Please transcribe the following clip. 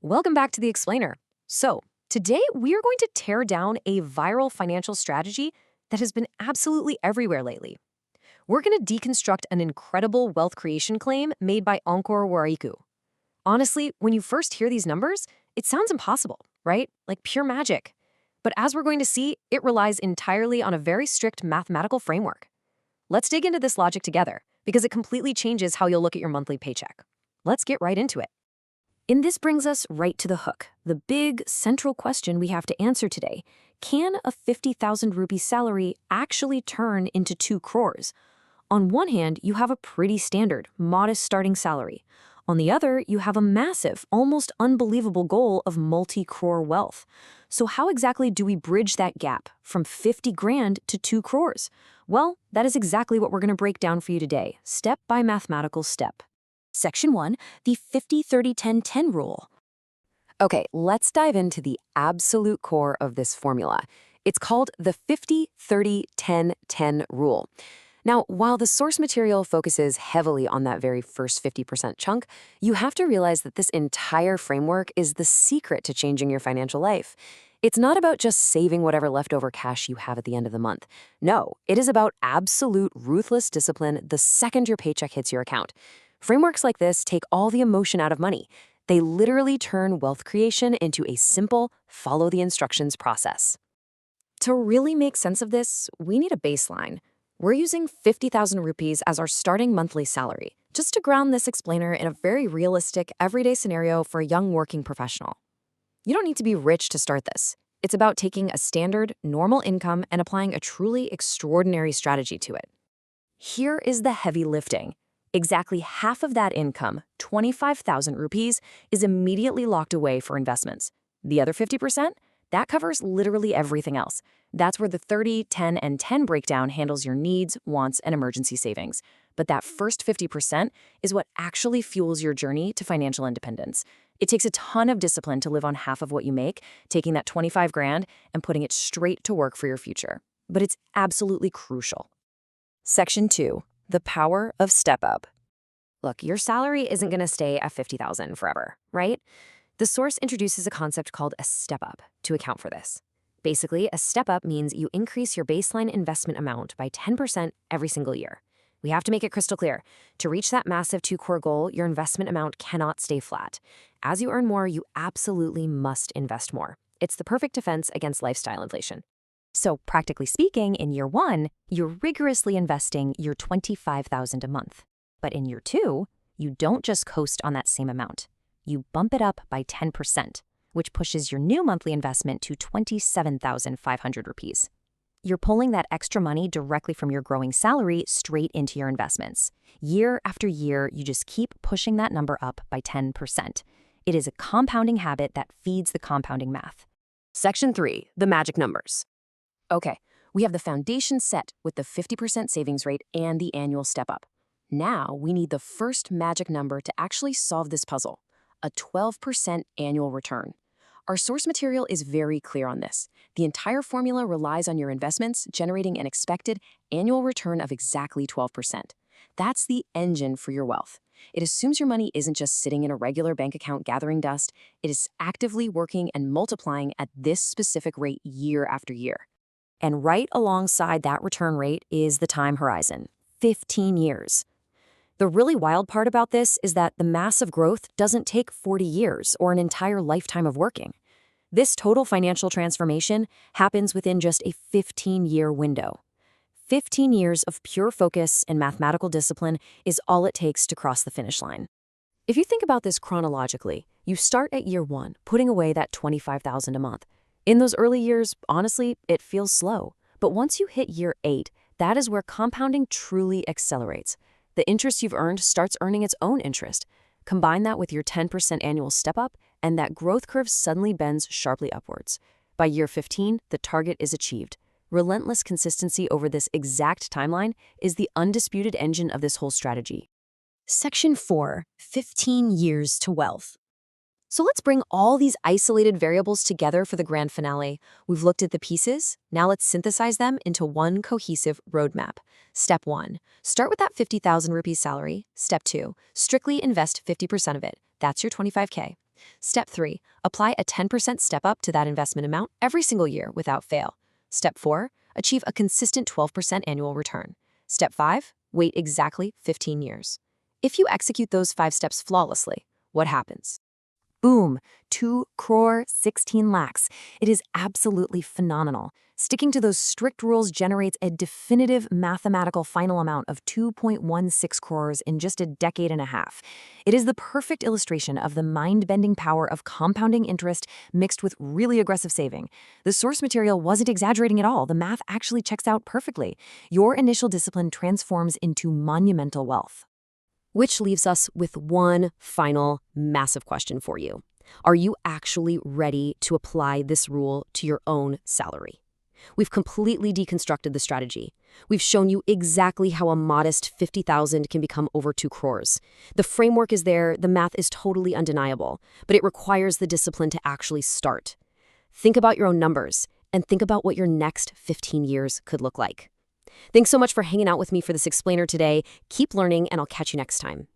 Welcome back to The Explainer. So, today we are going to tear down a viral financial strategy that has been absolutely everywhere lately. We're going to deconstruct an incredible wealth creation claim made by Ankur Warikoo. Honestly, when you first hear these numbers, it sounds impossible, right? Like pure magic. But as we're going to see, it relies entirely on a very strict mathematical framework. Let's dig into this logic together, because it completely changes how you'll look at your monthly paycheck. Let's get right into it. And this brings us right to the hook, the big central question we have to answer today. Can a 50,000 rupee salary actually turn into 2 crores? On one hand, you have a pretty standard, modest starting salary. On the other, you have a massive, almost unbelievable goal of multi-crore wealth. So how exactly do we bridge that gap from 50 grand to 2 crores? Well, that is exactly what we're going to break down for you today, step by mathematical step. Section 1, the 50-30-10-10 rule. Okay, let's dive into the absolute core of this formula. It's called the 50-30-10-10 rule. Now, while the source material focuses heavily on that very first 50% chunk, you have to realize that this entire framework is the secret to changing your financial life. It's not about just saving whatever leftover cash you have at the end of the month. No, it is about absolute ruthless discipline the second your paycheck hits your account. Frameworks like this take all the emotion out of money. They literally turn wealth creation into a simple, follow the instructions process. To really make sense of this, we need a baseline. We're using 50,000 rupees as our starting monthly salary, just to ground this explainer in a very realistic, everyday scenario for a young working professional. You don't need to be rich to start this. It's about taking a standard, normal income and applying a truly extraordinary strategy to it. Here is the heavy lifting. Exactly half of that income, 25,000 rupees, is immediately locked away for investments. The other 50%? That covers literally everything else. That's where the 30, 10, and 10 breakdown handles your needs, wants, and emergency savings. But that first 50% is what actually fuels your journey to financial independence. It takes a ton of discipline to live on half of what you make, taking that 25 grand and putting it straight to work for your future. But it's absolutely crucial. Section 2. The power of step up. Look, your salary isn't going to stay at 50,000 forever, right? The source introduces a concept called a step up to account for this. Basically, a step up means you increase your baseline investment amount by 10% every single year. We have to make it crystal clear. To reach that massive 2-core goal, your investment amount cannot stay flat. As you earn more, you absolutely must invest more. It's the perfect defense against lifestyle inflation. So practically speaking, in year 1, you're rigorously investing your 25,000 a month. But in year 2, you don't just coast on that same amount. You bump it up by 10%, which pushes your new monthly investment to 27,500 rupees. You're pulling that extra money directly from your growing salary straight into your investments. Year after year, you just keep pushing that number up by 10%. It is a compounding habit that feeds the compounding math. Section 3, the magic numbers. Okay, we have the foundation set with the 50% savings rate and the annual step up. Now we need the first magic number to actually solve this puzzle, a 12% annual return. Our source material is very clear on this. The entire formula relies on your investments generating an expected annual return of exactly 12%. That's the engine for your wealth. It assumes your money isn't just sitting in a regular bank account gathering dust. It is actively working and multiplying at this specific rate year after year. And right alongside that return rate is the time horizon, 15 years. The really wild part about this is that the massive growth doesn't take 40 years or an entire lifetime of working. This total financial transformation happens within just a 15-year window. 15 years of pure focus and mathematical discipline is all it takes to cross the finish line. If you think about this chronologically, you start at year 1, putting away that 25,000 a month. In those early years, honestly, it feels slow. But once you hit year 8, that is where compounding truly accelerates. The interest you've earned starts earning its own interest. Combine that with your 10% annual step up, and that growth curve suddenly bends sharply upwards. By year 15, the target is achieved. Relentless consistency over this exact timeline is the undisputed engine of this whole strategy. Section 4, 15 years to wealth. So let's bring all these isolated variables together for the grand finale. We've looked at the pieces. Now let's synthesize them into one cohesive roadmap. Step 1, start with that 50,000 rupees salary. Step 2, strictly invest 50% of it. That's your 25K. Step 3. Apply a 10% step up to that investment amount every single year without fail. Step 4. Achieve a consistent 12% annual return. Step 5. Wait exactly 15 years. If you execute those 5 steps flawlessly, what happens? Boom, 2 crore 16 lakhs. It is absolutely phenomenal. Sticking to those strict rules generates a definitive mathematical final amount of 2.16 crores in just a decade and a half. It is the perfect illustration of the mind-bending power of compounding interest mixed with really aggressive saving. The source material wasn't exaggerating at all. The math actually checks out perfectly. Your initial discipline transforms into monumental wealth. Which leaves us with one final massive question for you. Are you actually ready to apply this rule to your own salary? We've completely deconstructed the strategy. We've shown you exactly how a modest 50,000 can become over 2 crores. The framework is there, the math is totally undeniable, but it requires the discipline to actually start. Think about your own numbers and think about what your next 15 years could look like. Thanks so much for hanging out with me for this explainer today. Keep learning, and I'll catch you next time.